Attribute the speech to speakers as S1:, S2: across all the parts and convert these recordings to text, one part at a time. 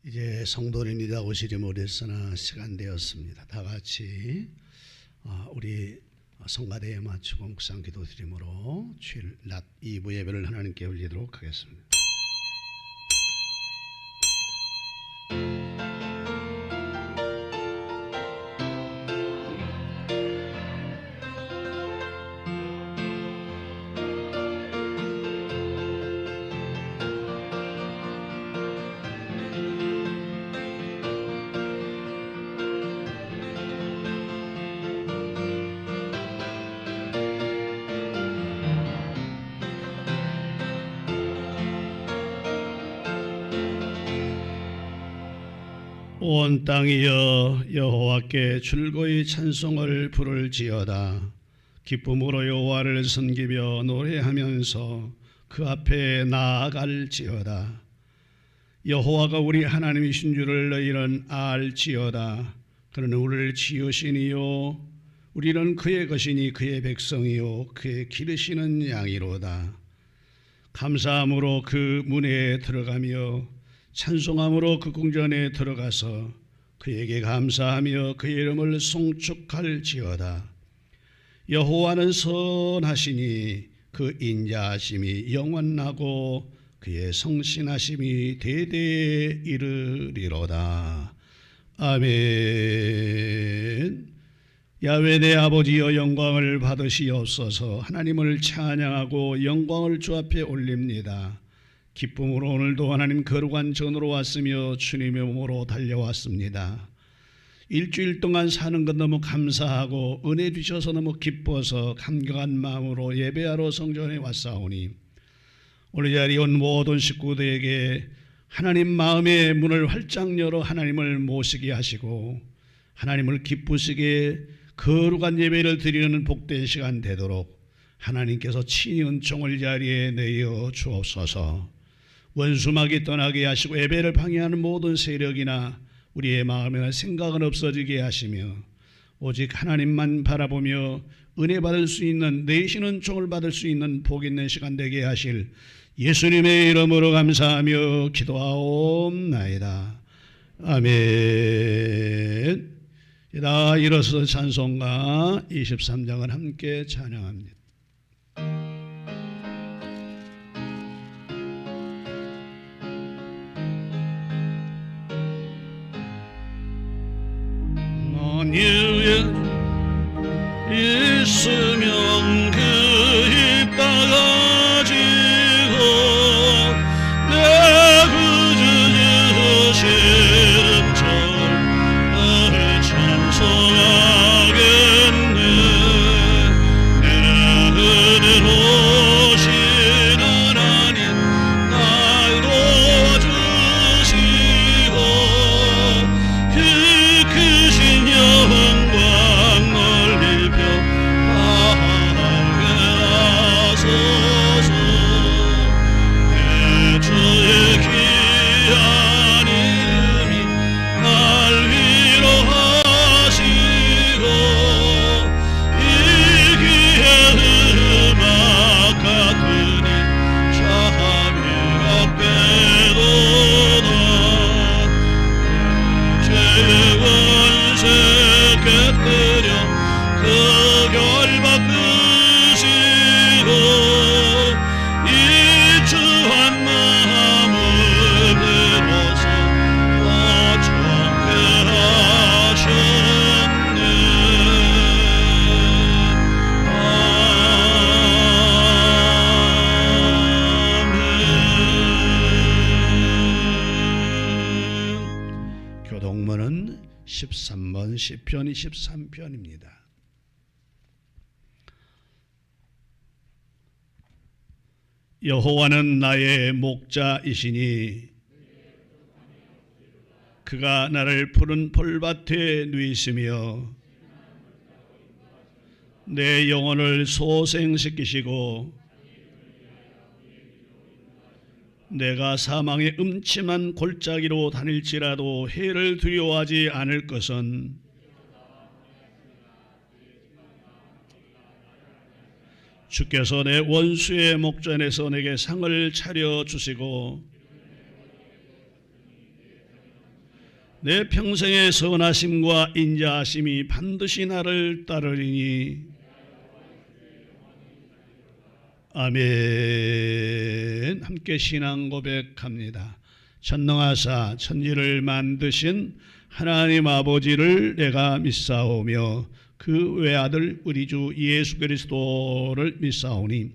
S1: 이제 성도님이 다 오시리 못했으나 시간 되었습니다. 다 같이 우리 성가대에 맞추고 묵상 기도 드림으로 주일 낮 2부 예배를 하나님께 올리도록 하겠습니다. 온 땅이여 여호와께 즐거이 찬송을 부를지어다. 기쁨으로 여호와를 섬기며 노래하면서 그 앞에 나아갈지어다. 여호와가 우리 하나님이신 줄을 너희는 알지어다. 그는 우리를 지으시니요 우리는 그의 것이니 그의 백성이요 그의 기르시는 양이로다. 감사함으로 그 문에 들어가며 찬송함으로 그 궁전에 들어가서 그에게 감사하며 그의 이름을 송축할지어다. 여호와는 선하시니 그 인자하심이 영원하고 그의 성신하심이 대대에 이르리로다. 아멘. 야훼 내 아버지여 영광을 받으시옵소서. 하나님을 찬양하고 영광을 주 앞에 올립니다. 기쁨으로 오늘도 하나님 거룩한 전으로 왔으며 주님의 몸으로 달려왔습니다. 일주일 동안 사는 것 너무 감사하고 은혜 주셔서 너무 기뻐서 감격한 마음으로 예배하러 성전에 왔사오니 오늘 자리에 온 모든 식구들에게 하나님 마음의 문을 활짝 열어 하나님을 모시게 하시고 하나님을 기쁘시게 거룩한 예배를 드리는 복된 시간 되도록 하나님께서 친히 은총을 자리에 내어 주옵소서. 원수마귀 떠나게 하시고 예배를 방해하는 모든 세력이나 우리의 마음이나 생각은 없어지게 하시며 오직 하나님만 바라보며 은혜 받을 수 있는 내신 은총을 받을 수 있는 복 있는 시간 되게 하실 예수님의 이름으로 감사하며 기도하옵나이다. 아멘. 다 일어서 찬송가 23장을 함께 찬양합니다.
S2: 만유에 있으면 그 입 다가지고 내 구주 시름절 나를 찬송하겠네. 내 은혜로 오신 하나님 날 도와주시고 그 크신 영광 넓혀 바라게 하소서. 내 주의 귀한 이름이 날 위로하시고 이 귀의 음악 같으니 자비가 꿰도다. 죄의 원세 깨뜨려 그 결박 끄시고 이 주한 마음을 들어서 어떻게 하셨네. 아멘.
S1: 교동문은 13번 시편 23편입니다. 여호와는 나의 목자이시니 그가 나를 푸른 풀밭에 누이시며 내 영혼을 소생시키시고 내가 사망의 음침한 골짜기로 다닐지라도 해를 두려워하지 않을 것은 주께서 내 원수의 목전에서 내게 상을 차려주시고 내 평생의 선하심과 인자하심이 반드시 나를 따르리니. 아멘. 함께 신앙 고백합니다. 전능하사 천지를 만드신 하나님 아버지를 내가 믿사오며 그 외아들 우리 주 예수 그리스도를 믿사오니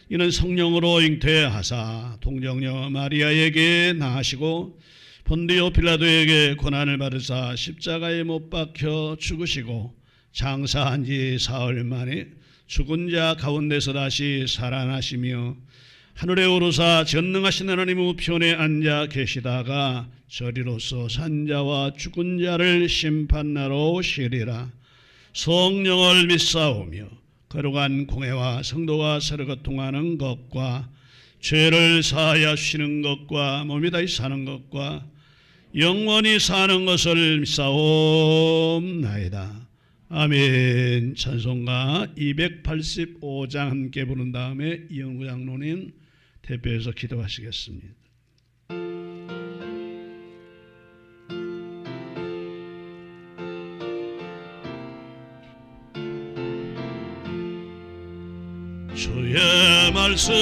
S1: 이는 성령으로 잉태하사 동정녀 마리아에게 나시고 본디오 빌라도에게 고난을 받으사 십자가에 못 박혀 죽으시고 장사한 지 사흘 만에 죽은 자 가운데서 다시 살아나시며 하늘에 오르사 전능하신 하나님 우편에 앉아 계시다가 저리로서 산자와 죽은 자를 심판하러 오시리라. 성령을 믿사오며 거룩한 공회와 성도가 서로 교통하는 것과 죄를 사하여 쉬는 것과 몸이 다시 사는 것과 영원히 사는 것을 믿사옵나이다. 아멘. 찬송가 285장 함께 부른 다음에 이영구 장로님 대표해서 기도하시겠습니다. 주의 말씀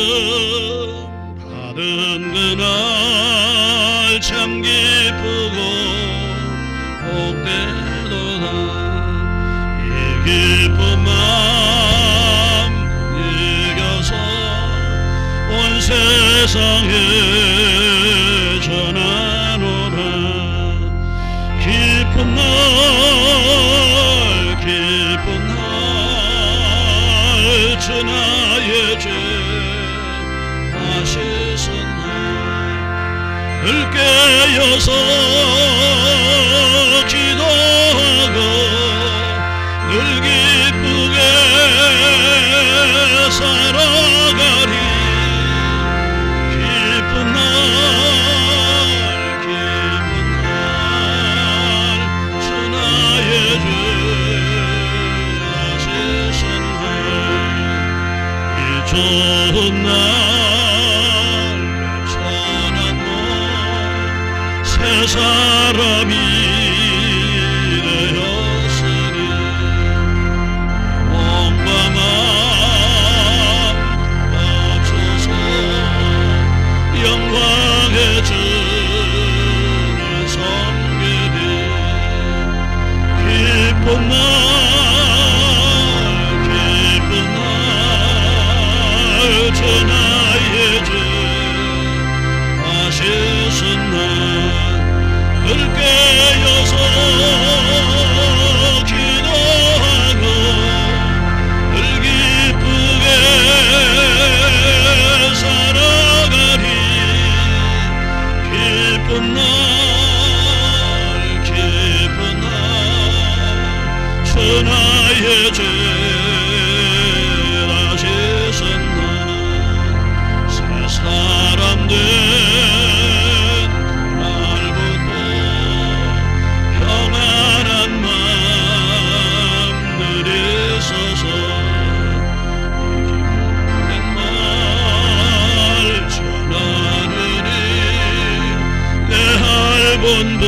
S1: 받은 그날 참 기쁘고 복되도다. 이 기쁜 마음 이겨서 온 세상에 전하노라. 기쁜 날 기쁜 날 주 나의 죄 다시 섰나 늘 깨어서 기도하고 늘 기쁘게 살아가리. 기쁜 날 주 나의 죄 다시 섰나 좋은 날 천한 몸 새 사람이 되었으니 몸과 마음 합쳐서 영광의 주를 섬기리. 기쁜 날 주 나의 죄 다시 섰나 늘 깨어서 기도하고 늘 기쁘게 살아가리. 기쁜 날 주 나의 죄 다시 섰나 사람 된 날부터 평안한 마음 들이서서 기쁜 말 전하느니 내 할본부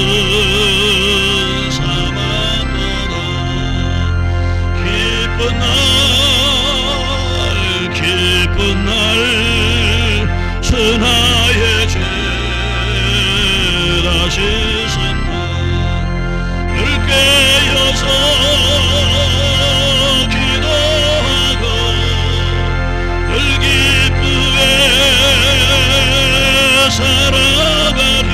S1: 삼았도다. 기쁜 날 주 나의 죄 다시 섰나 늘 깨어서 기도하고 늘 기쁘게 살아가리.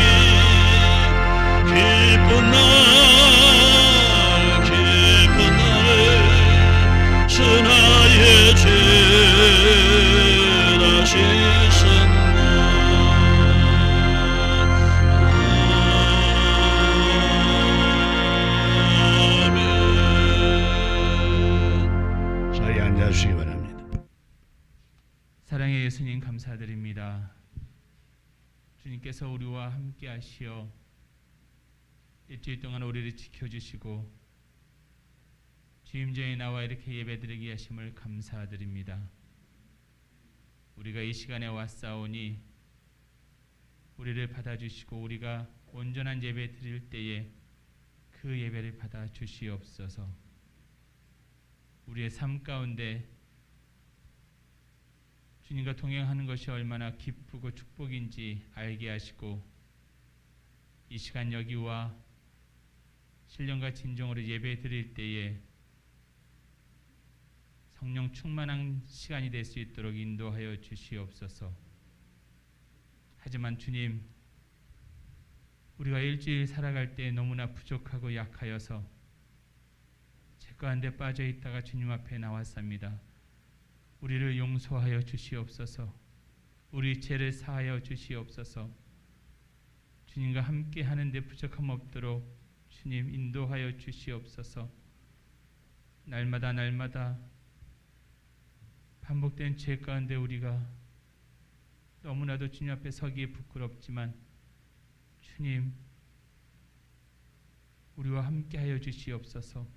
S1: 기쁜 날 주 나의 죄 다시
S3: 사랑의 예수님 감사드립니다. 주님께서 우리와 함께 하시어 일주일 동안 우리를 지켜주시고 주님 전에 나와 이렇게 예배드리게 하심을 감사드립니다. 우리가 이 시간에 왔사오니 우리를 받아주시고 우리가 온전한 예배 드릴 때에 그 예배를 받아 주시옵소서. 우리의 삶 가운데 주님과 동행하는 것이 얼마나 기쁘고 축복인지 알게 하시고 이 시간 여기와 신령과 진정으로 예배 드릴 때에 성령 충만한 시간이 될 수 있도록 인도하여 주시옵소서. 하지만 주님, 우리가 일주일 살아갈 때 너무나 부족하고 약하여서 죄 가운데 빠져 있다가 주님 앞에 나왔습니다. 우리를 용서하여 주시옵소서. 우리 죄를 사하여 주시옵소서. 주님과 함께 하는데 부족함 없도록 주님 인도하여 주시옵소서. 날마다 반복된 죄 가운데 우리가 너무나도 주님 앞에 서기에 부끄럽지만 주님, 우리와 함께 하여 주시옵소서.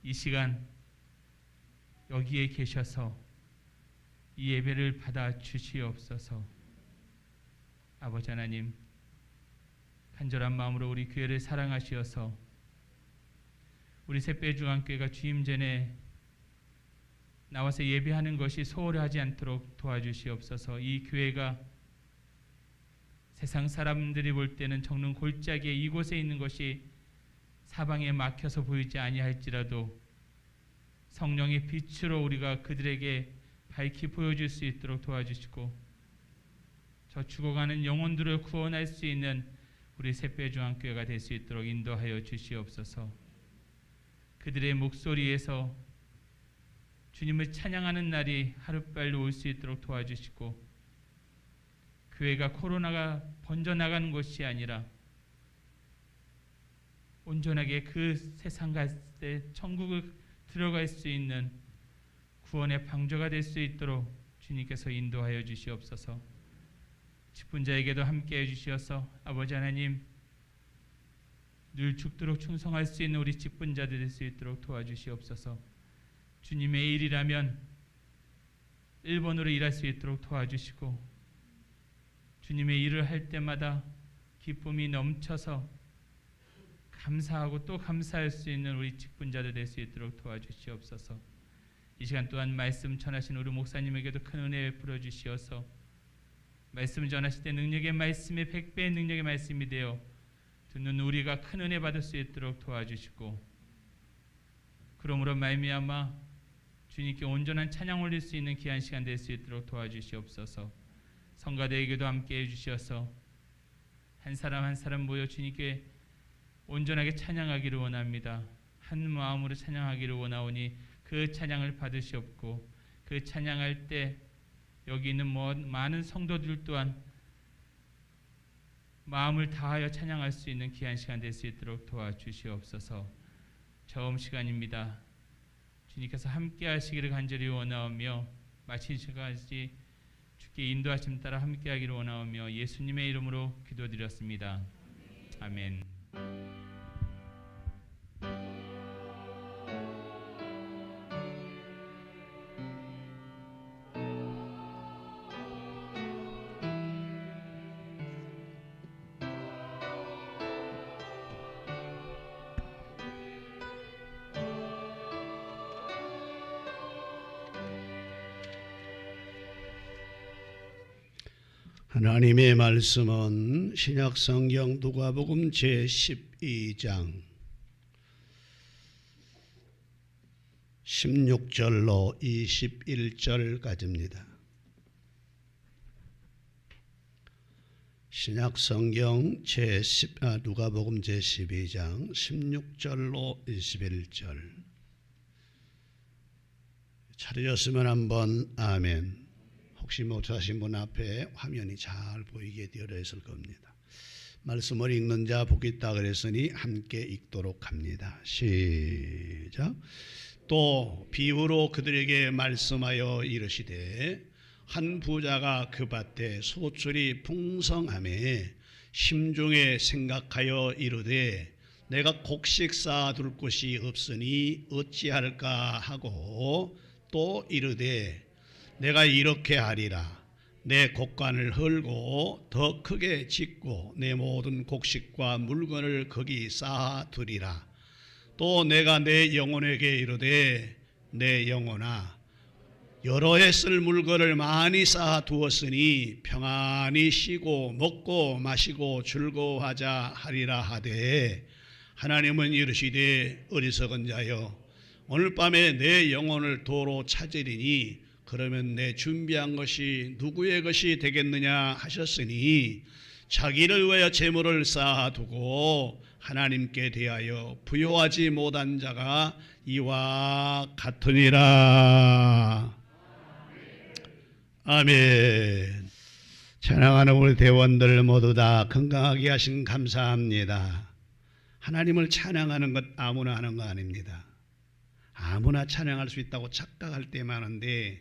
S3: 이 시간 여기에 계셔서 이 예배를 받아 주시옵소서. 아버지 하나님, 간절한 마음으로 우리 교회를 사랑하시어서 우리 새빼중앙교회가 주임 전에 나와서 예배하는 것이 소홀하지 않도록 도와주시옵소서. 이 교회가 세상 사람들이 볼 때는 정릉 골짜기에 이곳에 있는 것이 사방에 막혀서 보이지 아니할지라도 성령의 빛으로 우리가 그들에게 밝히 보여줄 수 있도록 도와주시고 저 죽어가는 영혼들을 구원할 수 있는 우리 새빼중앙교회가 될 수 있도록 인도하여 주시옵소서. 그들의 목소리에서 주님을 찬양하는 날이 하루빨리 올 수 있도록 도와주시고 교회가 코로나가 번져나가는 것이 아니라 온전하게 그 세상 갈 때 천국을 들어갈 수 있는 구원의 방주가 될 수 있도록 주님께서 인도하여 주시옵소서. 직분자에게도 함께해 주시어서 아버지 하나님, 늘 죽도록 충성할 수 있는 우리 직분자들 될 수 있도록 도와주시옵소서. 주님의 일이라면 1번으로 일할 수 있도록 도와주시고 주님의 일을 할 때마다 기쁨이 넘쳐서 감사하고 또 감사할 수 있는 우리 직분자들 될 수 있도록 도와주시옵소서. 이 시간 또한 말씀 전하신 우리 목사님에게도 큰 은혜 베풀어 주시어서 말씀 전하실 때 능력의 말씀에 100배의 능력의 말씀이 되어 듣는 우리가 큰 은혜 받을 수 있도록 도와주시고 그러므로 말미암아 주님께 온전한 찬양 올릴 수 있는 귀한 시간 될 수 있도록 도와주시옵소서. 성가대에게도 함께해 주셔서 한 사람 한 사람 모여 주님께 온전하게 찬양하기를 원합니다. 한 마음으로 찬양하기를 원하오니 그 찬양을 받으시옵고 그 찬양할 때 여기 있는 많은 성도들 또한 마음을 다하여 찬양할 수 있는 귀한 시간 될 수 있도록 도와주시옵소서. 저음 시간입니다. 주님께서 함께 하시기를 간절히 원하오며 마친 시간까지 주께 인도하심 따라 함께 하기를 원하오며 예수님의 이름으로 기도드렸습니다. 아멘.
S1: 하나님의 말씀은 신약성경 누가복음 제12장 16절로 21절까지입니다. 신약성경 누가복음 제12장 16절로 21절. 찾으셨으면 한번 아멘. 혹시 못 찾으신 분 앞에 화면이 잘 보이게 되어 있을 겁니다. 말씀을 읽는 자 복이 있다 그랬으니 함께 읽도록 합니다. 시작. 또 비유로 그들에게 말씀하여 이르시되 한 부자가 그 밭에 소출이 풍성하매 심중에 생각하여 이르되 내가 곡식 쌓아둘 곳이 없으니 어찌할까 하고 또 이르되 내가 이렇게 하리라. 내 곡간을 헐고 더 크게 짓고 내 모든 곡식과 물건을 거기 쌓아두리라. 또 내가 내 영혼에게 이르되 내 영혼아 여러 해 쓸 물건을 많이 쌓아두었으니 평안히 쉬고 먹고 마시고 즐거워하자 하리라 하되 하나님은 이르시되 어리석은 자여 오늘 밤에 내 영혼을 도로 찾으리니 그러면 내 준비한 것이 누구의 것이 되겠느냐 하셨으니 자기를 위하여 재물을 쌓아두고 하나님께 대하여 부요하지 못한 자가 이와 같으니라. 아멘. 찬양하는 우리 대원들 모두 다 건강하게 하신 감사합니다. 하나님을 찬양하는 것 아무나 하는 거 아닙니다. 아무나 찬양할 수 있다고 착각할 때 많은데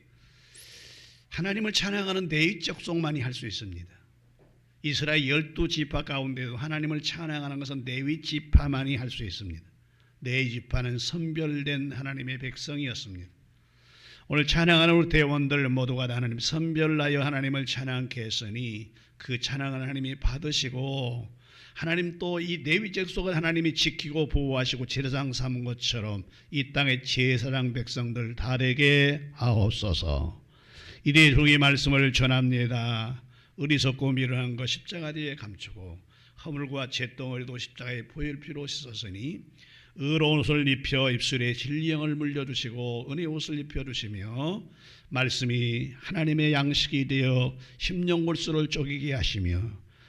S1: 하나님을 찬양하는 레위족 속만이 할 수 있습니다. 이스라엘 12지파 가운데도 하나님을 찬양하는 것은 레위 지파만이 할 수 있습니다. 레위 지파는 선별된 하나님의 백성이었습니다. 오늘 찬양하는 우리 대원들 모두가 다 하나님 선별하여 하나님을 찬양케 했으니 그 찬양을 하나님이 받으시고 하나님 또 이 레위 족속을 하나님이 지키고 보호하시고 제사장 삼은 것처럼 이 땅의 제사장 백성들 다 되게 하옵소서. 이리 주의 말씀을 전합니다. 어리석고 미련한 것 십자가 뒤에 감추고 허물과 잿덩어리도 십자가에 보일 필요 없었으니 의로운 옷을 입혀 입술에 진리영을 물려주시고 은혜의 옷을 입혀주시며 말씀이 하나님의 양식이 되어 심령골수를 쪼개게 하시며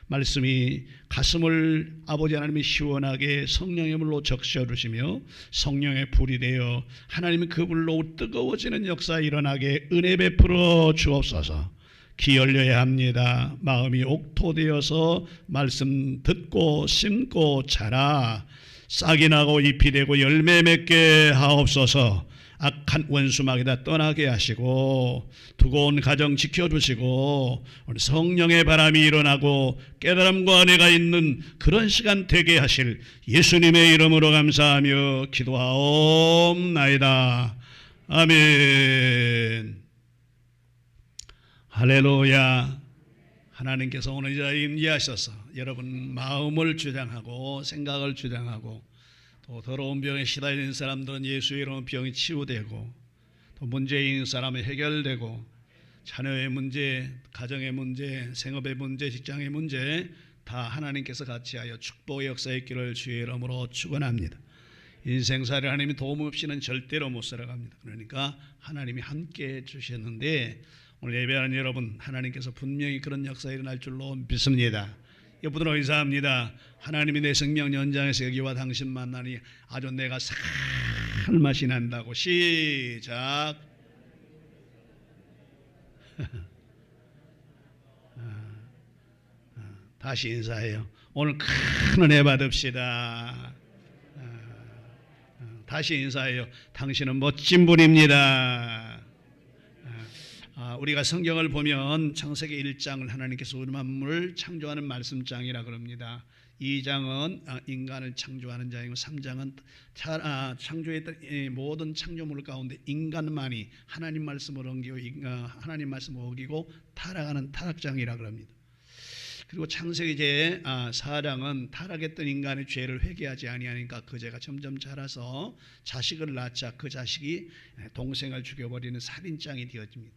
S1: 말씀이 가슴을 아버지 하나님이 시원하게 성령의 물로 적셔주시며 성령의 불이 되어 하나님의 그 불로 뜨거워지는 역사 일어나게 은혜 베풀어 주옵소서. 귀 열려야 합니다. 마음이 옥토되어서 말씀 듣고 심고 자라 싹이 나고 잎이 되고 열매 맺게 하옵소서. 악한 원수마귀다 떠나게 하시고 두고온 가정 지켜주시고 성령의 바람이 일어나고 깨달음과 은혜가 있는 그런 시간 되게 하실 예수님의 이름으로 감사하며 기도하옵나이다. 아멘. 할렐루야. 하나님께서 오늘 이 자리에 임재하셔서 여러분 마음을 주장하고 생각을 주장하고 또 더러운 병에 시달리는 사람들은 예수의 이름으로 병이 치유되고 또 문제 있는 사람이 해결되고 자녀의 문제, 가정의 문제, 생업의 문제, 직장의 문제 다 하나님께서 같이 하여 축복의 역사의 있기를 주의 이름으로 축원합니다. 인생살이 하나님이 도움 없이는 절대로 못 살아갑니다. 그러니까 하나님이 함께 해주셨는데 오늘 예배하는 여러분 하나님께서 분명히 그런 역사가 일어날 줄로 믿습니다. 여러분들 의사합니다. 하나님이 내 생명 연장에서 여기와 당신 만나니 아주 내가 살맛이 난다고. 시작. 다시 인사해요. 오늘 큰 은혜 받읍시다. 다시 인사해요. 당신은 멋진 분입니다. 우리가 성경을 보면 창세기 1장을 하나님께서 우리 만물을 창조하는 말씀장이라 그럽니다. 2장은 인간을 창조하는 장이고 3장은 창조했던 모든 창조물 가운데 인간만이 하나님 말씀을 어기고 하나님 말씀을 어기고 타락하는 타락장이라 그럽니다. 그리고 창세기 제 4장은 타락했던 인간의 죄를 회개하지 아니하니까 그 죄가 점점 자라서 자식을 낳자 그 자식이 동생을 죽여버리는 살인장이 되어집니다.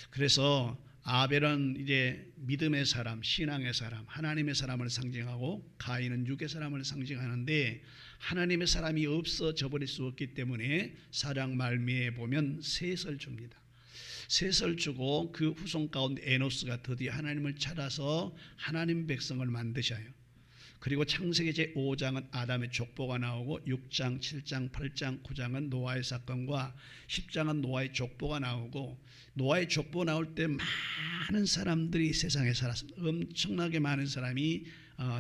S1: 그래서 아벨은 이제 믿음의 사람, 신앙의 사람, 하나님의 사람을 상징하고 가인은 육의 사람을 상징하는데 하나님의 사람이 없어져 버릴 수 없기 때문에 4장 말미에 보면 셋을 줍니다. 셋을 주고 그 후손 가운데 에노스가 드디어 하나님을 찾아서 하나님 백성을 만드셔요. 그리고 창세기 제5장은 아담의 족보가 나오고 6장, 7장, 8장, 9장은 노아의 사건과 10장은 노아의 족보가 나오고 노아의 족보 나올 때 많은 사람들이 세상에 살았습니다. 엄청나게 많은 사람이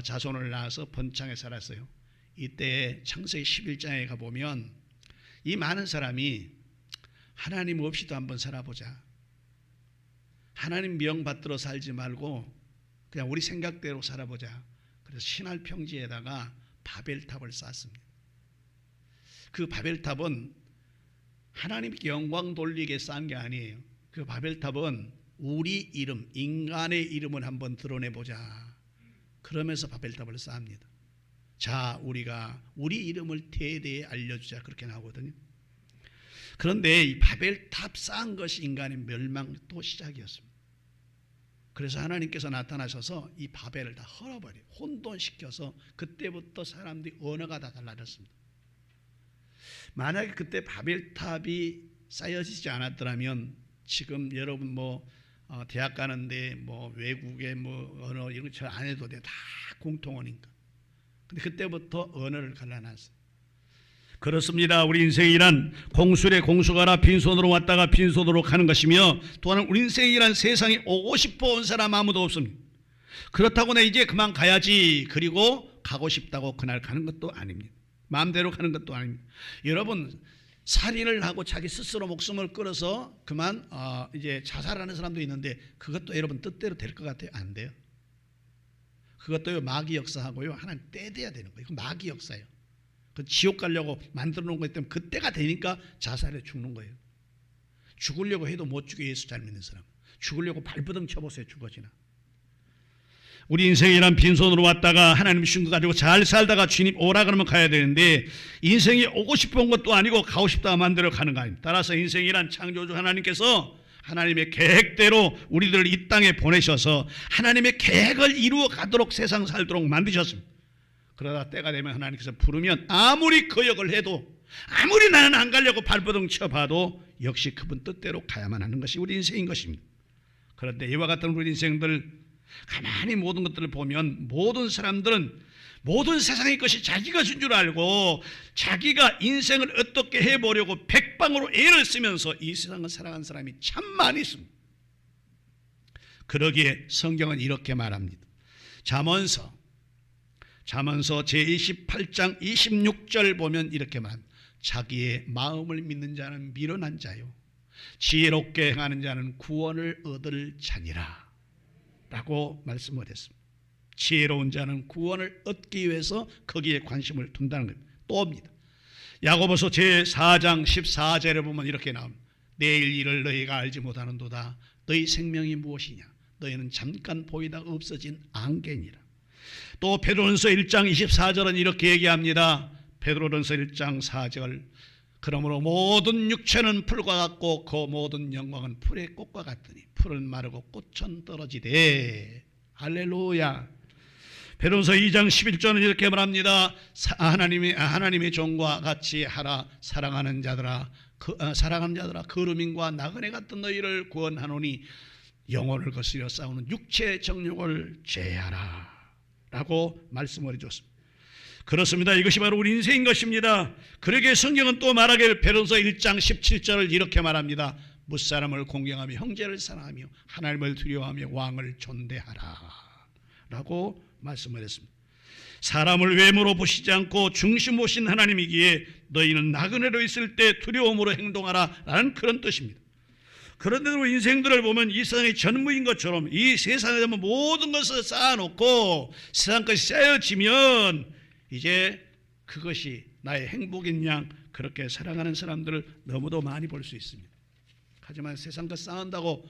S1: 자손을 낳아서 번창에 살았어요. 이때 창세기 11장에 가보면 이 많은 사람이 하나님 없이도 한번 살아보자. 하나님 명 받들어 살지 말고 그냥 우리 생각대로 살아보자. 그래서 신할 평지에다가 바벨탑을 쌓습니다. 그 바벨탑은 하나님께 영광 돌리게 쌓은 게 아니에요. 그 바벨탑은 우리 이름, 인간의 이름을 한번 드러내보자. 그러면서 바벨탑을 쌓습니다. 자, 우리가 우리 이름을 대대에 알려주자. 그렇게 나오거든요. 그런데 이 바벨탑 쌓은 것이 인간의 멸망 또 시작이었습니다. 그래서 하나님께서 나타나셔서 이 바벨을 다 헐어버려 혼돈시켜서 그때부터 사람들이 언어가 다 달라졌습니다. 만약에 그때 바벨탑이 쌓여지지 않았더라면 지금 여러분 대학 가는데 외국의 언어 이런 거 잘 안 해도 돼. 다 공통어니까. 근데 그때부터 언어를 갈라놨어요. 그렇습니다. 우리 인생이란 공술에 공수가라 빈손으로 왔다가 빈손으로 가는 것이며 또한 우리 인생이란 세상에 오고 싶어 온 사람 아무도 없습니다. 그렇다고 내 이제 그만 가야지 그리고 가고 싶다고 그날 가는 것도 아닙니다. 마음대로 가는 것도 아닙니다. 여러분 살인을 하고 자기 스스로 목숨을 끊어서 그만 이제 자살하는 사람도 있는데 그것도 여러분 뜻대로 될 것 같아요? 안 돼요. 그것도 마귀 역사하고요. 하나님 떼대야 되는 거예요. 그 마귀 역사예요. 그 지옥 가려고 만들어 놓은 거기 때문에 그때가 되니까 자살해 죽는 거예요. 죽으려고 해도 못 죽여. 예수 잘 믿는 사람 죽으려고 발버둥 쳐보세요. 죽어지나. 우리 인생이란 빈손으로 왔다가 하나님 주신 거 가지고 잘 살다가 주님 오라 그러면 가야 되는데 인생이 오고 싶은 것도 아니고 가고 싶다 만들어 가는 거 아닙니다. 따라서 인생이란 창조주 하나님께서 하나님의 계획대로 우리들을 이 땅에 보내셔서 하나님의 계획을 이루어 가도록 세상 살도록 만드셨습니다. 그러다 때가 되면 하나님께서 부르면 아무리 거역을 해도 아무리 나는 안 가려고 발버둥 쳐봐도 역시 그분 뜻대로 가야만 하는 것이 우리 인생인 것입니다. 그런데 이와 같은 우리 인생들 가만히 모든 것들을 보면 모든 사람들은 모든 세상의 것이 자기가 준 줄 알고 자기가 인생을 어떻게 해보려고 백방으로 애를 쓰면서 이 세상을 살아가는 사람이 참 많이 있습니다. 그러기에 성경은 이렇게 말합니다. 잠언서 제28장 26절 보면 이렇게 말합니다. 자기의 마음을 믿는 자는 미련한 자요 지혜롭게 행하는 자는 구원을 얻을 자니라 라고 말씀을 했습니다. 지혜로운 자는 구원을 얻기 위해서 거기에 관심을 둔다는 겁니다. 또입니다. 야고보서 제4장 14절에 보면 이렇게 나옵니다. 내일 일을 너희가 알지 못하는도다. 너희 생명이 무엇이냐? 너희는 잠깐 보이다 없어진 안개니라. 또 베드로전서 1장 24절은 이렇게 얘기합니다. 베드로전서 1장 4절 그러므로 모든 육체는 풀과 같고 그 모든 영광은 풀의 꽃과 같으니 풀은 마르고 꽃은 떨어지되 할렐루야. 베드로전서 2장 11절은 이렇게 말합니다. 하나님의 종과 같이 하라. 사랑하는 자들아 거루민과 나그네 같은 너희를 구원하노니 영혼을 거스려 싸우는 육체의 정욕을 제하라 라고 말씀을 해줬습니다. 그렇습니다. 이것이 바로 우리 인생인 것입니다. 그러기에 성경은 또 말하기를 베드로전서 1장 17절을 이렇게 말합니다. 무사람을 공경하며 형제를 사랑하며 하나님을 두려워하며 왕을 존대하라 라고 말씀을 했습니다. 사람을 외모로 보시지 않고 중심 보신 하나님이기에 너희는 나그네로 있을 때 두려움으로 행동하라 라는 그런 뜻입니다. 그런데도 인생들을 보면 이 세상의 전무인 것처럼 이 세상에 모든 것을 쌓아놓고 세상 것이 쌓여지면 이제 그것이 나의 행복인 양 그렇게 살아가는 사람들을 너무도 많이 볼 수 있습니다. 하지만 세상 것 쌓는다고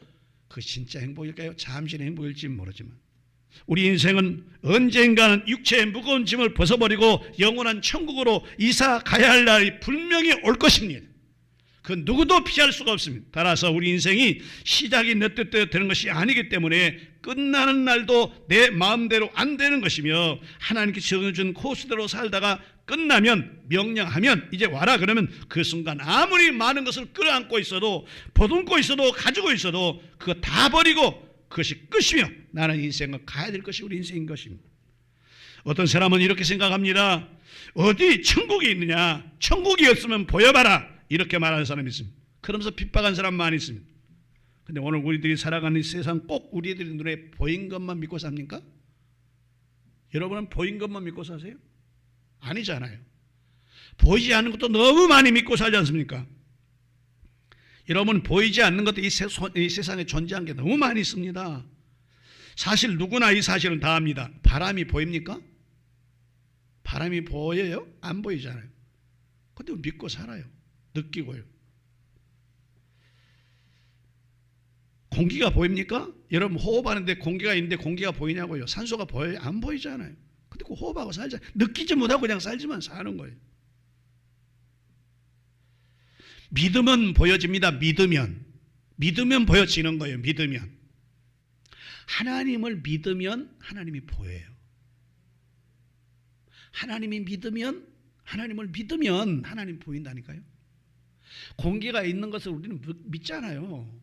S1: 그것이 진짜 행복일까요? 잠시의 행복일지는 모르지만 우리 인생은 언젠가는 육체의 무거운 짐을 벗어버리고 영원한 천국으로 이사 가야 할 날이 분명히 올 것입니다. 그 누구도 피할 수가 없습니다. 따라서 우리 인생이 시작이 내 뜻대로 되는 것이 아니기 때문에 끝나는 날도 내 마음대로 안 되는 것이며 하나님께서 정해준 코스대로 살다가 끝나면 명령하면 이제 와라 그러면 그 순간 아무리 많은 것을 끌어안고 있어도 보듬고 있어도 가지고 있어도 그거 다 버리고 그것이 끝이며 나는 인생을 가야 될 것이 우리 인생인 것입니다. 어떤 사람은 이렇게 생각합니다. 어디 천국이 있느냐? 천국이 없으면 보여봐라. 이렇게 말하는 사람이 있습니다. 그러면서 핍박한 사람 많이 있습니다. 근데 오늘 우리들이 살아가는 이 세상 꼭 우리들의 눈에 보인 것만 믿고 삽니까? 여러분은 보인 것만 믿고 사세요? 아니잖아요. 보이지 않는 것도 너무 많이 믿고 살지 않습니까? 여러분 보이지 않는 것도 이 세상에 존재한 게 너무 많이 있습니다. 사실 누구나 이 사실은 다 압니다. 바람이 보입니까? 바람이 보여요? 안 보이잖아요. 근데 믿고 살아요. 느끼고요. 공기가 보입니까? 여러분 호흡하는데 공기가 있는데 공기가 보이냐고요? 산소가 보여요? 안 보이잖아요. 근데 그 호흡하고 살자. 느끼지 못하고 그냥 살지만 사는 거예요. 믿으면 보여집니다. 믿으면 보여지는 거예요. 믿으면. 하나님을 믿으면 하나님이 보여요. 하나님을 믿으면 하나님 보인다니까요. 공기가 있는 것을 우리는 믿잖아요.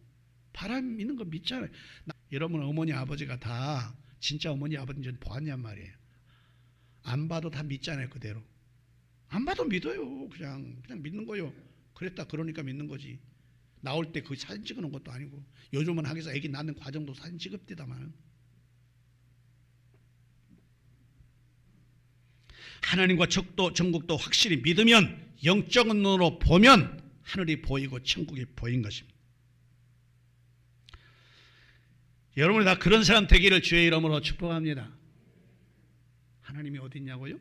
S1: 바람 있는 거 믿잖아요. 여러분 어머니 아버지가 다 진짜 어머니 아버지는 보았냔 말이에요. 안 봐도 다 믿잖아요. 그대로. 안 봐도 믿어요. 그냥 믿는 거요. 그랬다 그러니까 믿는 거지. 나올 때 그 사진 찍어놓은 것도 아니고 요즘은 하기서 애기 낳는 과정도 사진 찍읍디다만 하나님과 전국도 확실히 믿으면 영적 눈으로 보면 하늘이 보이고 천국이 보인 것입니다. 여러분이 다 그런 사람 되기를 주의 이름으로 축복합니다. 하나님이 어디 있냐고요?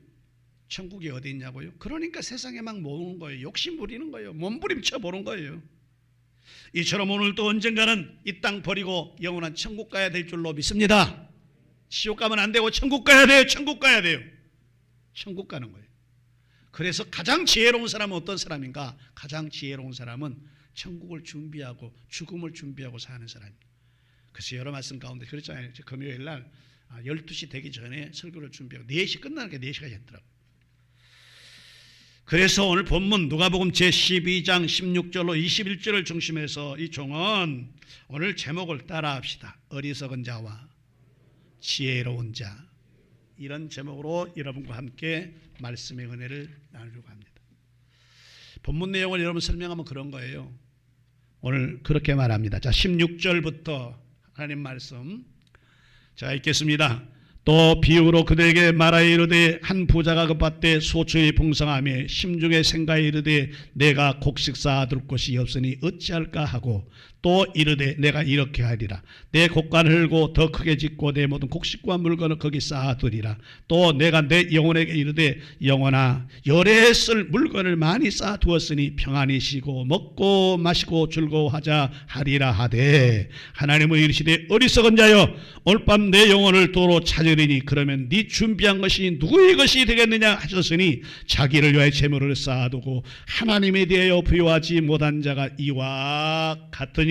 S1: 천국이 어디 있냐고요? 그러니까 세상에 막 모으는 거예요. 욕심 부리는 거예요. 몸부림쳐 보는 거예요. 이처럼 오늘도 언젠가는 이 땅 버리고 영원한 천국 가야 될 줄로 믿습니다. 지옥 가면 안 되고 천국 가야 돼요. 천국 가야 돼요. 천국 가는 거예요. 그래서 가장 지혜로운 사람은 어떤 사람인가? 가장 지혜로운 사람은 천국을 준비하고 죽음을 준비하고 사는 사람입니다. 그래서 여러 말씀 가운데 그랬잖아요. 금요일 날 12시 되기 전에 설교를 준비하고 4시 끝나는 게 4시가 됐더라고요. 그래서 오늘 본문 누가복음 제12장 16절로 21절을 중심해서 이 종은 오늘 제목을 따라합시다. 어리석은 자와 지혜로운 자. 이런 제목으로 여러분과 함께 말씀의 은혜를 나누려고 합니다. 본문 내용을 여러분 설명하면 그런 거예요. 오늘 그렇게 말합니다. 자, 16절부터 하나님 말씀. 자, 읽겠습니다. 또 비유로 그들에게 말하여 이르되 한 부자가 급받되 소출이 풍성하며 심중에 생각하여 이르되 내가 곡식 쌓아둘 곳이 없으니 어찌할까 하고 또 이르되 내가 이렇게 하리라. 내 곡간을 헐고 더 크게 짓고 내 모든 곡식과 물건을 거기 쌓아두리라. 또 내가 내 영혼에게 이르되 영혼아 열에 쓸 물건을 많이 쌓아두었으니 평안히 쉬고 먹고 마시고 즐거워하자 하리라 하되 하나님은 이르시되 어리석은 자여 오늘 밤 내 영혼을 도로 찾으리니 그러면 네 준비한 것이 누구의 것이 되겠느냐 하셨으니 자기를 위하여 재물을 쌓아두고 하나님에 대하여 부여하지 못한 자가 이와 같으니라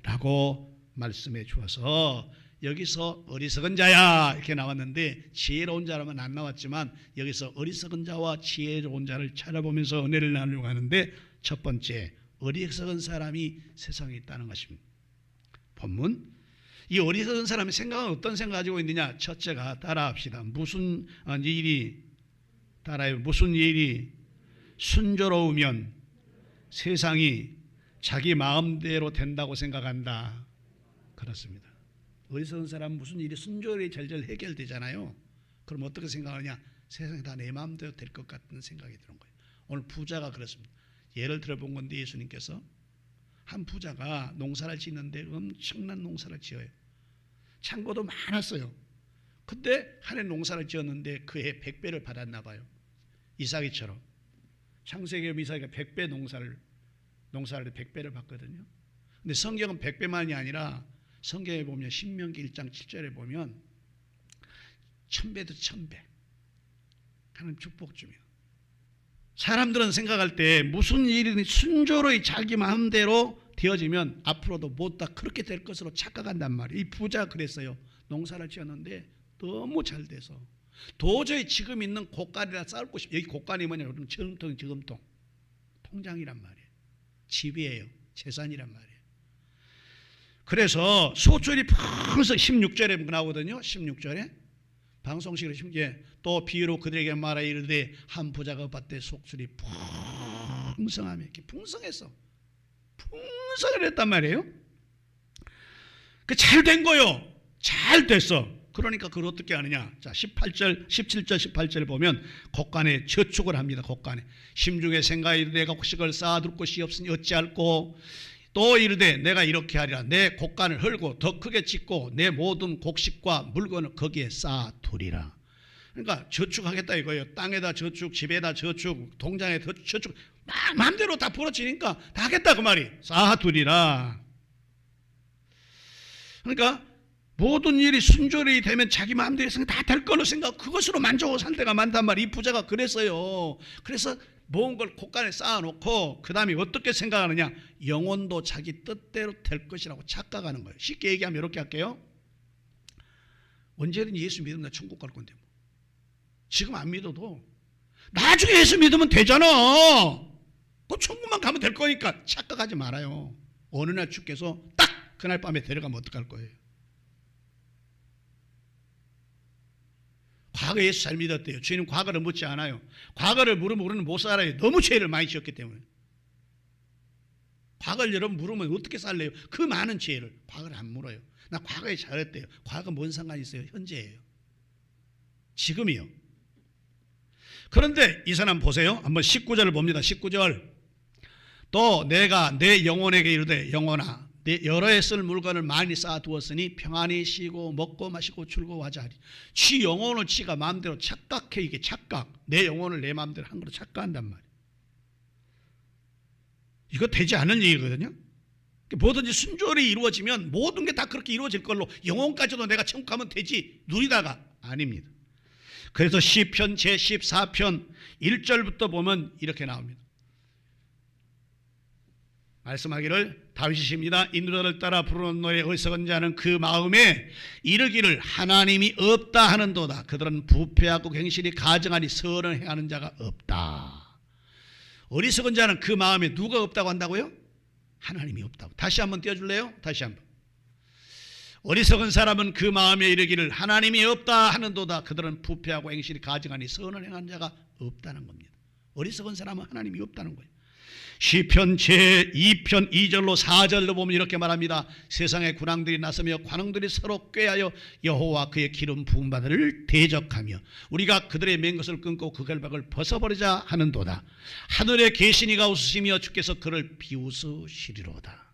S1: 라고 말씀해 주어서 여기서 어리석은 자야 이렇게 나왔는데 지혜로운 자라면 안 나왔지만 여기서 어리석은 자와 지혜로운 자를 찾아보면서 은혜를 나누려고 하는데 첫 번째 어리석은 사람이 세상에 있다는 것입니다. 본문 이 어리석은 사람의 생각은 어떤 생각 가지고 있느냐? 첫째가 따라합시다. 무슨 일이 따라요? 무슨 일이 순조로우면 세상이 자기 마음대로 된다고 생각한다. 그렇습니다. 어리석은 사람은 무슨 일이 순조롭게 절절 해결되잖아요. 그럼 어떻게 생각하느냐? 세상이 다 내 마음대로 될 것 같은 생각이 드는 거예요. 오늘 부자가 그렇습니다. 예를 들어본 건데 예수님께서 한 부자가 농사를 짓는데 엄청난 농사를 지어요. 창고도 많았어요. 근데 한 해 농사를 지었는데 그 해 100배를 받았나 봐요. 이삭이처럼. 창세기 이삭이가 100배 농사를 100배를 받거든요. 근데 성경은 100배만이 아니라 성경에 보면 신명기 1장 7절에 보면 1000배도 1000배. 하나님 축복 주며. 사람들은 생각할 때 무슨 일이든 순조로이 자기 마음대로 되어지면 앞으로도 못 다 그렇게 될 것으로 착각한단 말이에요. 이 부자가 그랬어요. 농사를 지었는데 너무 잘 돼서 도저히 지금 있는 곡간이라 쌓을 곳이 여기 곡간이 뭐냐? 여러분 저금통 통장이란 말이에요. 집이에요. 재산이란 말이에요. 그래서 소출이 풍성 16절에 나오거든요. 16절에 방송식으로 심지어 또 비유로 그들에게 말하여 이르되 한 부자가 밭에 소출이 풍성하며 이렇게 풍성했어. 풍성을 했단 말이에요. 그 잘 된 거요. 잘 됐어. 그러니까 그걸 어떻게 하느냐? 자, 17절 18절 보면 곡간에 저축을 합니다. 곡간에 심중에 생각하여 내가 곡식을 쌓아둘 곳이 없으니 어찌할꼬 또 이르되 내가 이렇게 하리라. 내 곡간을 헐고 더 크게 짓고 내 모든 곡식과 물건을 거기에 쌓아두리라. 그러니까 저축하겠다 이거예요. 땅에다 저축, 집에다 저축, 통장에 저축 막 마음대로 다 벌어지니까 다 하겠다 그 말이. 쌓아두리라. 그러니까 모든 일이 순조리 되면 자기 마음대로 다 될 거로 생각, 그것으로 만족하고 살 때가 많단 말이에요. 이 부자가 그랬어요. 그래서 모은 걸 곳간에 쌓아놓고 그 다음에 어떻게 생각하느냐, 영혼도 자기 뜻대로 될 것이라고 착각하는 거예요. 쉽게 얘기하면 이렇게 할게요. 언제든 예수 믿으면 나 천국 갈 건데, 지금 안 믿어도 나중에 예수 믿으면 되잖아. 그 천국만 가면 될 거니까 착각하지 말아요. 어느 날 주께서 딱 그날 밤에 데려가면 어떡할 거예요. 과거 예수 잘 믿었대요. 주인은 과거를 묻지 않아요. 과거를 물으면 우리는 못 살아요. 너무 죄를 많이 지었기 때문에. 과거를 여러분 물으면 어떻게 살래요? 그 많은 죄를. 과거를 안 물어요. 나 과거에 잘했대요. 과거 뭔 상관이 있어요? 현재예요. 지금이요. 그런데 이 사람 보세요. 한번 19절을 봅니다. 19절. 또 내가 내 영혼에게 이르되 영혼아, 내 여러 해 쓸 물건을 많이 쌓아두었으니 평안히 쉬고 먹고 마시고 즐거워하자 하리. 지 영혼을 지가 마음대로 착각해. 이게 착각. 내 영혼을 내 마음대로 한 거로 착각한단 말이에요. 이거 되지 않은 얘기거든요. 뭐든지 순조리 이루어지면 모든 게 다 그렇게 이루어질 걸로, 영혼까지도 내가 천국 가면 되지 누리다가 아닙니다. 그래서 시편 제14편 1절부터 보면 이렇게 나옵니다. 말씀하기를, 다윗이십니다. 이 노래를 따라 부르는 노래 어리석은 자는 그 마음에 이르기를 하나님이 없다 하는도다. 그들은 부패하고 갱실이 가증하니 선을 행하는 자가 없다. 어리석은 자는 그 마음에 누가 없다고 한다고요? 하나님이 없다고. 다시 한번 띄워줄래요? 다시 한번. 어리석은 사람은 그 마음에 이르기를 하나님이 없다 하는도다. 그들은 부패하고 행실이 가증하니 선을 행하는 자가 없다는 겁니다. 어리석은 사람은 하나님이 없다는 거예요. 시편 제2편 2절로 4절로 보면 이렇게 말합니다. 세상의 군왕들이 나서며 관원들이 서로 꾀하여 여호와 그의 기름 부은 바들을 대적하며 우리가 그들의 맨 것을 끊고 그 결박을 벗어버리자 하는도다. 하늘에 계신 이가 웃으시며 주께서 그를 비웃으시리로다.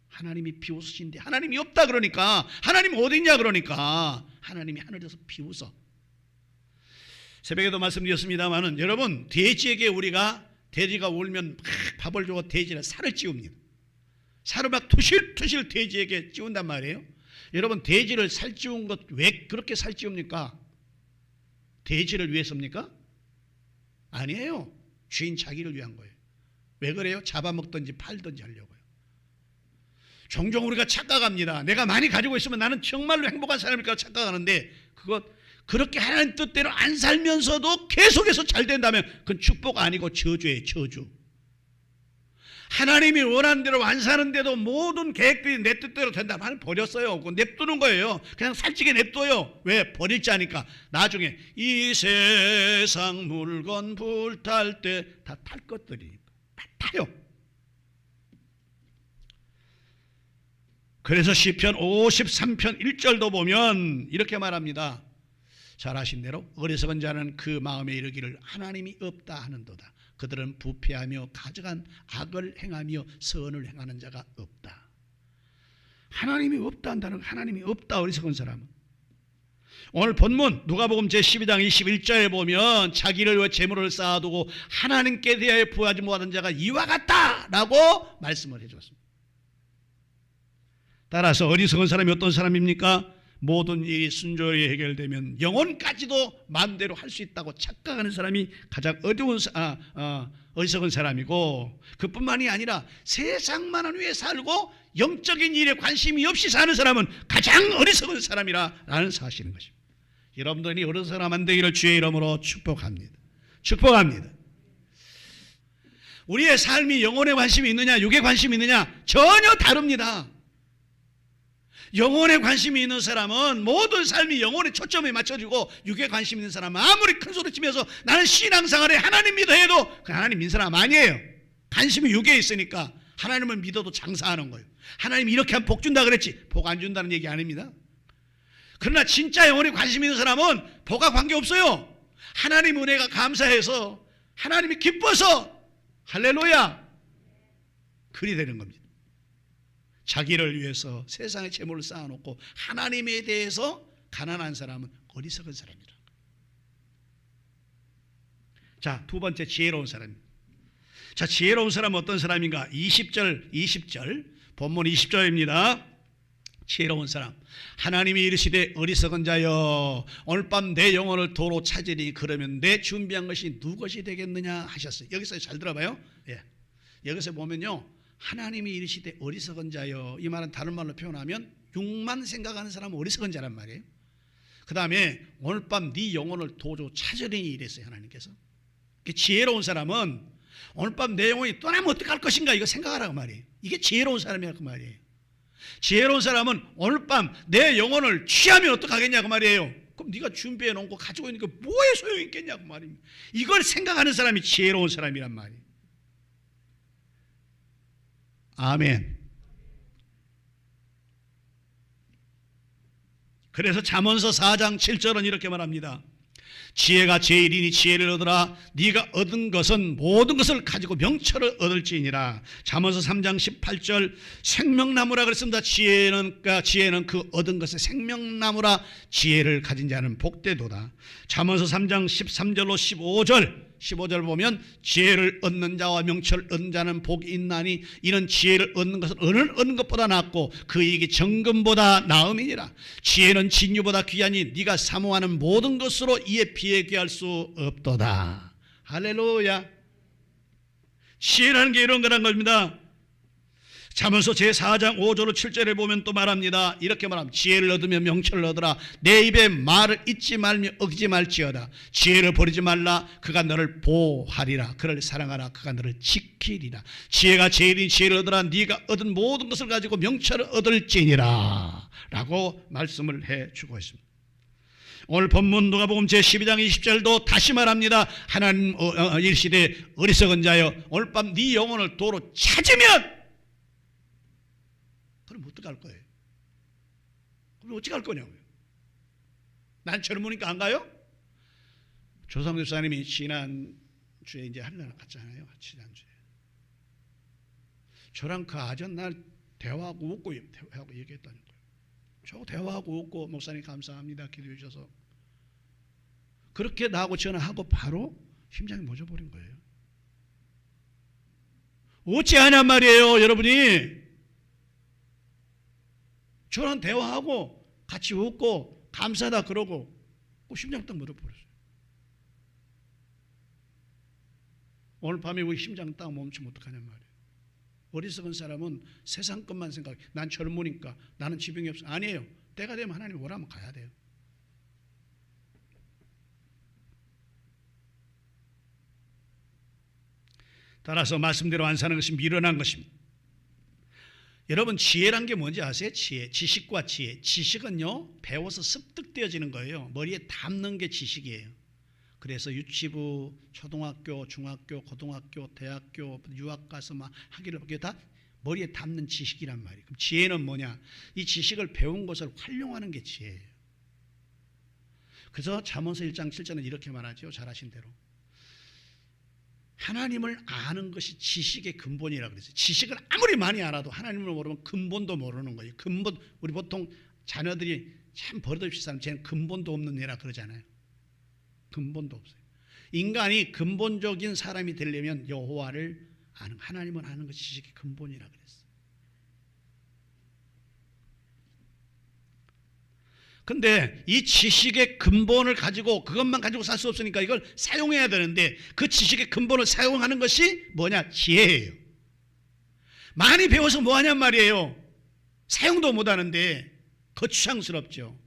S1: 하나님이 비웃으신데 하나님이 없다 그러니까, 하나님 어디 있냐 그러니까 하나님이 하늘에서 비웃어. 새벽에도 말씀드렸습니다마는 여러분, 돼지에게 우리가, 돼지가 울면 막 밥을 주고 돼지는 살을 찌웁니다. 살을 막 투실투실 돼지에게 찌운단 말이에요. 여러분, 돼지를 살 찌운 것 왜 그렇게 살 찌웁니까? 돼지를 위해서입니까? 아니에요. 주인 자기를 위한 거예요. 왜 그래요? 잡아먹든지 팔든지 하려고요. 종종 우리가 착각합니다. 내가 많이 가지고 있으면 나는 정말로 행복한 사람일까 착각하는데, 그렇게 하나님 뜻대로 안 살면서도 계속해서 잘 된다면 그건 축복 아니고 저주예요. 저주. 하나님이 원하는 대로 안 사는데도 모든 계획들이 내 뜻대로 된다면 하나님 버렸어요. 그건 냅두는 거예요. 그냥 살찌게 냅둬요. 왜? 버릴 자니까. 나중에 이 세상 물건 불탈 때 다 탈 것들이니까. 다 타요. 그래서 시편 53편 1절도 보면 이렇게 말합니다. 잘 아신 대로 어리석은 자는 그 마음에 이르기를 하나님이 없다 하는도다. 그들은 부패하며 가증한 악을 행하며 선을 행하는 자가 없다. 하나님이 없다 한다는, 하나님이 없다. 어리석은 사람은. 오늘 본문 누가복음 제12장 21절에 보면 자기를 위해 재물을 쌓아두고 하나님께 대하여 부하지 못하는 자가 이와 같다라고 말씀을 해줬습니다. 따라서 어리석은 사람이 어떤 사람입니까? 모든 일이 순조리 해결되면 영혼까지도 마음대로 할 수 있다고 착각하는 사람이 가장 어리석은 사람이고, 그뿐만이 아니라 세상만을 위해 살고 영적인 일에 관심이 없이 사는 사람은 가장 어리석은 사람이라는 사실인 것입니다. 여러분들이 어리석은 사람 안 되기를 주의 이름으로 축복합니다. 축복합니다. 우리의 삶이 영혼에 관심이 있느냐 육에 관심이 있느냐 전혀 다릅니다. 영혼에 관심이 있는 사람은 모든 삶이 영혼의 초점에 맞춰지고, 육에 관심 있는 사람은 아무리 큰 소리 치면서 나는 신앙생활에 하나님 믿어 해도 그 하나님 믿는 사람 아니에요. 관심이 육에 있으니까. 하나님을 믿어도 장사하는 거예요. 하나님 이렇게 하면 복 준다 그랬지, 복 안 준다는 얘기 아닙니다. 그러나 진짜 영혼에 관심 있는 사람은 복과 관계없어요. 하나님 은혜가 감사해서, 하나님이 기뻐서, 할렐루야, 그리 되는 겁니다. 자기를 위해서 세상의 재물을 쌓아놓고 하나님에 대해서 가난한 사람은 어리석은 사람이라. 자, 두 번째 지혜로운 사람입니다. 자, 지혜로운 사람은 어떤 사람인가? 20절 본문 20절입니다. 지혜로운 사람. 하나님이 이르시되 어리석은 자여 오늘 밤 내 영혼을 도로 찾으리. 그러면 내 준비한 것이 누것이 되겠느냐 하셨어요. 여기서 잘 들어봐요. 예. 여기서 보면요, 하나님이 이르시되 어리석은 자여, 이 말은 다른 말로 표현하면 육만 생각하는 사람은 어리석은 자란 말이에요. 그 다음에 오늘 밤 네 영혼을 도로 찾으리니 이랬어요, 하나님께서. 지혜로운 사람은 오늘 밤 내 영혼이 떠나면 어떡할 것인가 이거 생각하라고 말이에요. 이게 지혜로운 사람이라고 말이에요. 지혜로운 사람은 오늘 밤 내 영혼을 취하면 어떡하겠냐고 말이에요. 그럼 네가 준비해 놓은 거 가지고 있는 게 뭐에 소용이 있겠냐고 말입니다. 이걸 생각하는 사람이 지혜로운 사람이란 말이에요. 아멘. 그래서 잠언서 4장 7절은 이렇게 말합니다. 지혜가 제일이니 지혜를 얻으라. 네가 얻은 것은 모든 것을 가지고 명철을 얻을지니라. 잠언서 3장 18절 생명나무라 그랬습니다. 지혜는 그 얻은 것의 생명나무라. 지혜를 가진 자는 복되도다. 잠언서 3장 13절로 15절 보면 지혜를 얻는 자와 명철을 얻는 자는 복이 있나니 이는 지혜를 얻는 것은 은을 얻는 것보다 낫고 그 이익이 정금보다 나음이니라. 지혜는 진유보다 귀하니 네가 사모하는 모든 것으로 이에 비교할 수 없도다. 할렐루야. 지혜라는 게 이런 거란 겁니다. 잠언서 제4장 5절로 7절에 보면 또 말합니다. 이렇게 말합니다. 지혜를 얻으면 명철을 얻으라. 내 입에 말을 잊지 말며 어기지 말지어다. 지혜를 버리지 말라. 그가 너를 보호하리라. 그를 사랑하라. 그가 너를 지키리라. 지혜가 제일인 지혜를 얻으라. 네가 얻은 모든 것을 가지고 명철을 얻을지니라 라고 말씀을 해주고 있습니다. 오늘 본문 누가복음 제12장 20절도 다시 말합니다. 하나님 일시대 어리석은 자여 오늘 밤 네 영혼을 도로 찾으면 그럼 어떡할 거예요? 그럼 어찌 갈 거냐고요? 난 젊으니까 안 가요? 조상우 교사님이 지난주에 이제 한라나 갔잖아요. 지난주에. 저랑 그 아전 날 대화하고 웃고 얘기했다는 거예요. 저 대화하고 웃고 목사님 감사합니다. 기도해 주셔서. 그렇게 나하고 전화하고 바로 심장이 멎어버린 거예요. 어찌 하냔 말이에요, 여러분이. 저랑 대화하고 같이 웃고 감사하다 그러고 심장 딱 멎어버렸어요. 오늘 밤에 우리 심장 딱 멈추면 어떡하냔 말이에요. 어리석은 사람은 세상 것만 생각해. 난 젊으니까 나는 지병이 없어. 아니에요. 때가 되면 하나님 오라면 가야 돼요. 따라서 말씀대로 안 사는 것이 미련한 것입니다. 여러분 지혜란 게 뭔지 아세요? 지혜, 지식과 지혜. 지식은요 배워서 습득되어지는 거예요. 머리에 담는 게 지식이에요. 그래서 유치부, 초등학교, 중학교, 고등학교, 대학교, 유학 가서 막 학위를 받게 다 머리에 담는 지식이란 말이에요. 그럼 지혜는 뭐냐? 이 지식을 배운 것을 활용하는 게 지혜예요. 그래서 잠언서 1장 7절은 이렇게 말하죠. 잘 아신 대로. 하나님을 아는 것이 지식의 근본이라고 그랬어요. 지식을 아무리 많이 알아도 하나님을 모르면 근본도 모르는 거예요. 근본, 우리 보통 자녀들이 참 버릇없이 사람 쟤는 근본도 없는 애라 그러잖아요. 근본도 없어요. 인간이 근본적인 사람이 되려면 여호와를 아는, 하나님을 아는 것이 지식의 근본이라 그랬어요. 근데 이 지식의 근본을 가지고 그것만 가지고 살 수 없으니까 이걸 사용해야 되는데 그 지식의 근본을 사용하는 것이 뭐냐? 지혜예요. 많이 배워서 뭐 하냔 말이에요. 사용도 못 하는데 거추장스럽죠.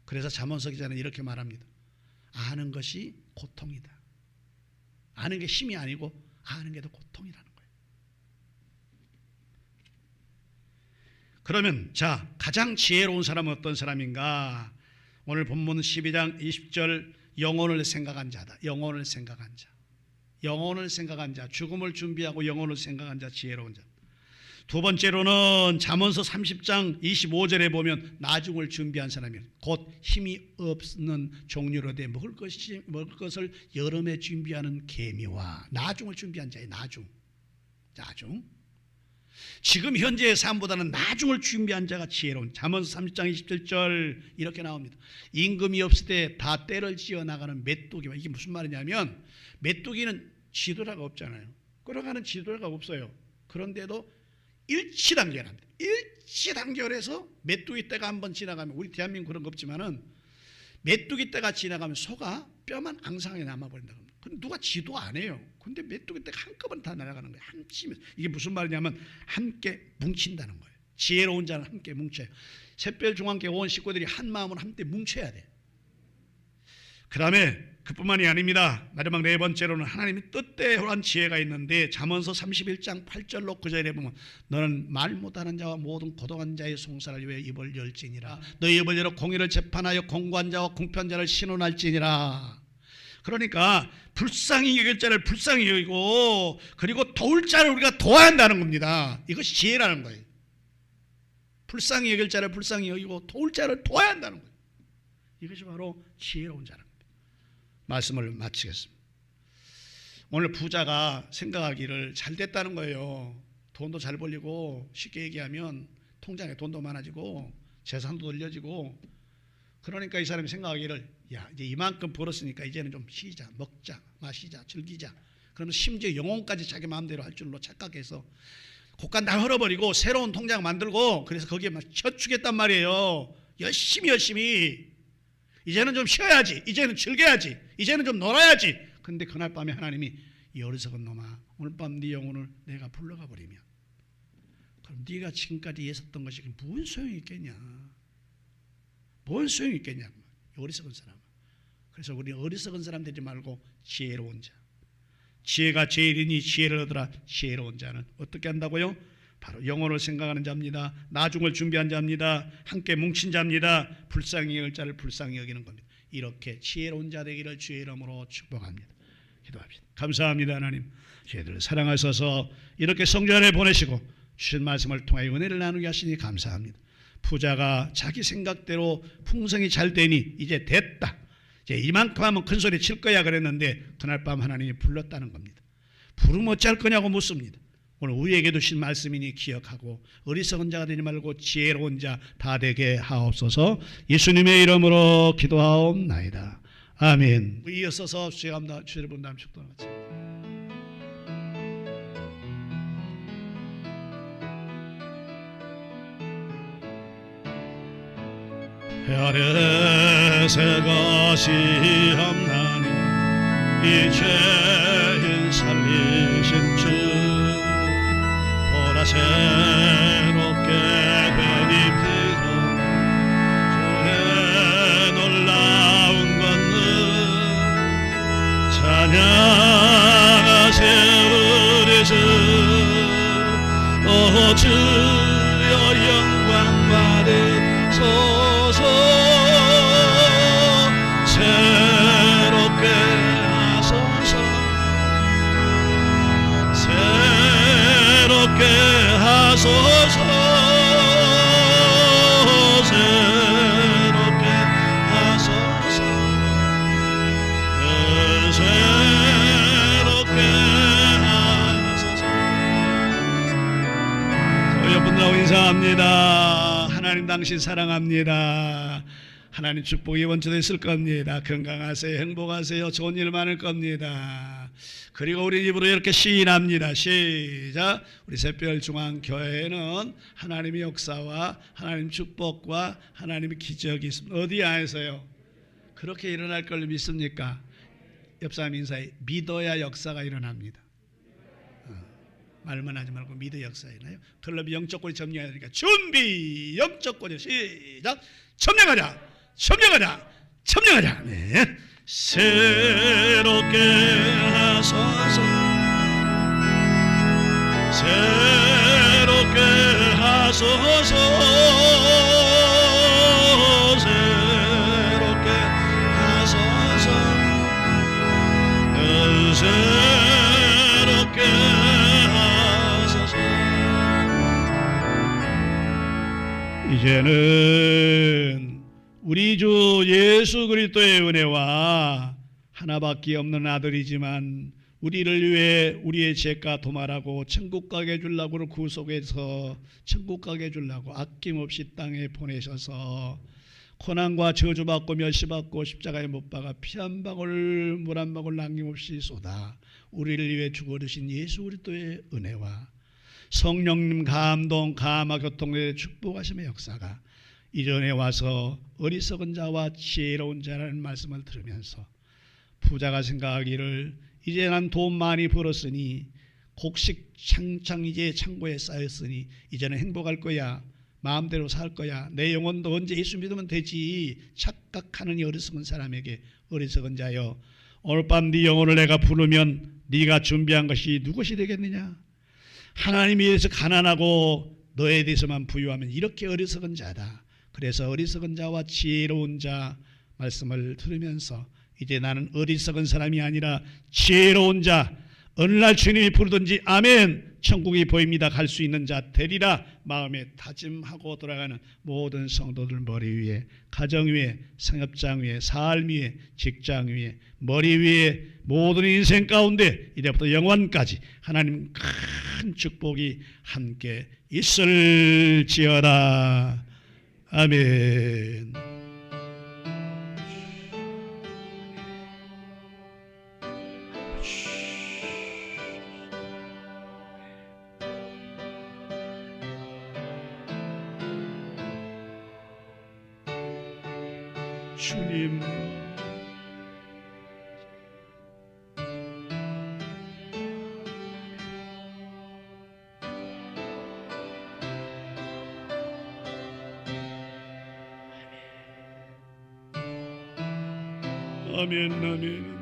S1: 그래서 잠언서 기자는 이렇게 말합니다. 아는 것이 고통이다. 아는 게 힘이 아니고 아는 게 더 고통이라는 거예요. 그러면 자, 가장 지혜로운 사람은 어떤 사람인가? 오늘 본문 12장 20절 영혼을 생각한 자다. 영혼을 생각한 자. 영혼을 생각한 자. 죽음을 준비하고 영혼을 생각한 자, 지혜로운 자. 두 번째로는 잠언서 30장 25절에 보면 나중을 준비한 사람이에요. 곧 힘이 없는 종류로되 먹을 것을 여름에 준비하는 개미와 나중을 준비한 자예요. 나중. 지금 현재의 삶보다는 나중을 준비한 자가 지혜로운. 잠언서 30장 27절 이렇게 나옵니다. 임금이 없을 때 다 때를 지어 나가는 메뚜기와. 이게 무슨 말이냐면 메뚜기는 지도자가 없잖아요. 끌어가는 지도자가 없어요. 그런데도 일치단결합니다. 일치단결해서 메뚜기 떼가 한번 지나가면, 우리 대한민국 그런 거 없지만은 메뚜기 떼가 지나가면 소가 뼈만 앙상하게 남아버린다고 합니다. 근데 누가 지도 안 해요. 근데 메뚜기 떼가 한꺼번에 다 날아가는 거예요. 한치면. 이게 무슨 말이냐면 함께 뭉친다는 거예요. 지혜로운 자는 함께 뭉쳐요. 샛별중앙교회 온 식구들이 한 마음으로 함께 뭉쳐야 돼. 그 다음에 그뿐만이 아닙니다. 마지막 네 번째로는 하나님이 뜻대로한 지혜가 있는데, 잠언서 31장 8절로 9절에 보면 너는 말 못하는 자와 모든 고독한 자의 송사를 위해 입을 열지니라. 너희 입을 열어 공의를 재판하여 공고한 자와 궁편자를 신원할지니라. 그러니까 불쌍히 여길 자를 불쌍히 여기고, 그리고 도울 자를 우리가 도와야 한다는 겁니다. 이것이 지혜라는 거예요. 불쌍히 여길 자를 불쌍히 여기고 도울 자를 도와야 한다는 거예요. 이것이 바로 지혜로운 자라는 겁니다. 말씀을 마치겠습니다. 오늘 부자가 생각하기를 잘 됐다는 거예요. 돈도 잘 벌리고, 쉽게 얘기하면 통장에 돈도 많아지고 재산도 늘려지고, 그러니까 이 사람이 생각하기를, 야, 이제 이만큼 벌었으니까 이제는 좀 쉬자, 먹자, 마시자, 즐기자. 그러면 심지어 영혼까지 자기 마음대로 할 줄로 착각해서 곳간 다 흘어버리고 새로운 통장 만들고, 그래서 거기에 막 쳐주겠단 말이에요. 열심히 이제는 좀 쉬어야지, 이제는 즐겨야지, 이제는 좀 놀아야지. 근데 그날 밤에 하나님이, 이 어리석은 놈아, 오늘 밤 네 영혼을 내가 불러가 버리면 그럼 네가 지금까지 애썼던 것이 무슨 소용이 있겠냐, 뭔 소용이 있겠냐, 어리석은 사람. 그래서 우리 어리석은 사람 되지 말고 지혜로운 자, 지혜가 제일이니 지혜를 얻으라. 지혜로운 자는 어떻게 한다고요? 바로 영혼을 생각하는 자입니다. 나중을 준비한 자입니다. 함께 뭉친 자입니다. 불쌍히 여길 자를 불쌍히 여기는 겁니다. 이렇게 지혜로운 자 되기를 주의 이름으로 축복합니다. 기도합시다. 감사합니다. 하나님, 저희들을 사랑하셔서 이렇게 성전 안에 보내시고 주신 말씀을 통하여 은혜를 나누게 하시니 감사합니다. 부자가 자기 생각대로 풍성이 잘 되니 이제 됐다, 이제 이만큼 하면 큰 소리 칠 거야 그랬는데, 그날 밤 하나님이 불렀다는 겁니다. 부르면 어찌할 거냐고 묻습니다. 오늘 우리에게도 주신 말씀이니 기억하고 어리석은 자가 되지 말고 지혜로운 자 다 되게 하옵소서. 예수님의 이름으로 기도하옵나이다. 아멘. 이어서서 주여갑니다. 주여러분 다음 축도를 마칩니다.
S2: 별의 새 것이 없나니 이 죄인 살리신 주, 보라 새롭게 된 이 피로 주의 놀라운 권능 찬양하세 우리 주. 오 주여 영광 받으소서. 새롭게 하소서, 새롭게 하소서, 새롭게 하소서, 새롭게 하소서.
S1: 여러분들하고 인사합니다. 하나님 당신 사랑합니다. 하나님 축복이 원초됐을 겁니다. 건강하세요, 행복하세요, 좋은 일 많을 겁니다. 그리고 우리 입으로 이렇게 시인합니다. 시작. 우리 샛별중앙교회에는 하나님의 역사와 하나님 축복과 하나님의 기적이 있습니다. 어디 안에서요? 그렇게 일어날 걸 믿습니까? 옆 사람 인사해. 믿어야 역사가 일어납니다. 말만 하지 말고 믿어 역사 일어나요. 클럽이 영적 권리 점령해야 되니까 준비. 영적 권리 시작. 점령하자, 점령하자, 점령하자. 네.
S2: 새롭게 하소서, 새롭게 하소서, 새롭게 하소서, 새롭게 하소서.
S1: 이제는 우리 주 예수 그리스도의 은혜와 하나밖에 없는 아들이지만 우리를 위해 우리의 죄가 도말하고 천국 가게 해주려고 구속해서 천국 가게 해주려고 아낌없이 땅에 보내셔서 고난과 저주받고 멸시받고 십자가에 못 박아 피 한 방울 물 한 방울 남김없이 쏟아 우리를 위해 죽어주신 예수 그리스도의 은혜와 성령님 감동 감화 교통의 축복하심의 역사가 이전에 와서 어리석은 자와 지혜로운 자라는 말씀을 들으면서 부자가 생각하기를 이제 난 돈 많이 벌었으니 곡식 창창 이제 창고에 쌓였으니 이제는 행복할 거야, 마음대로 살 거야, 내 영혼도 언제 예수 믿으면 되지 착각하는 이 어리석은 사람에게 어리석은 자여, 오늘 밤 네 영혼을 내가 부르면 네가 준비한 것이 누구시 되겠느냐? 하나님에 대해서 가난하고 너에 대해서만 부유하면 이렇게 어리석은 자다. 그래서 어리석은 자와 지혜로운 자 말씀을 들으면서 이제 나는 어리석은 사람이 아니라 지혜로운 자, 어느 날 주님이 부르든지 아멘 천국이 보입니다 갈 수 있는 자 되리라 마음에 다짐하고 돌아가는 모든 성도들 머리 위에, 가정 위에, 상업장 위에, 삶 위에, 직장 위에, 머리 위에, 모든 인생 가운데 이제부터 영원까지 하나님 큰 축복이 함께 있을지어다. 아멘. 주님, 아멘, 아멘.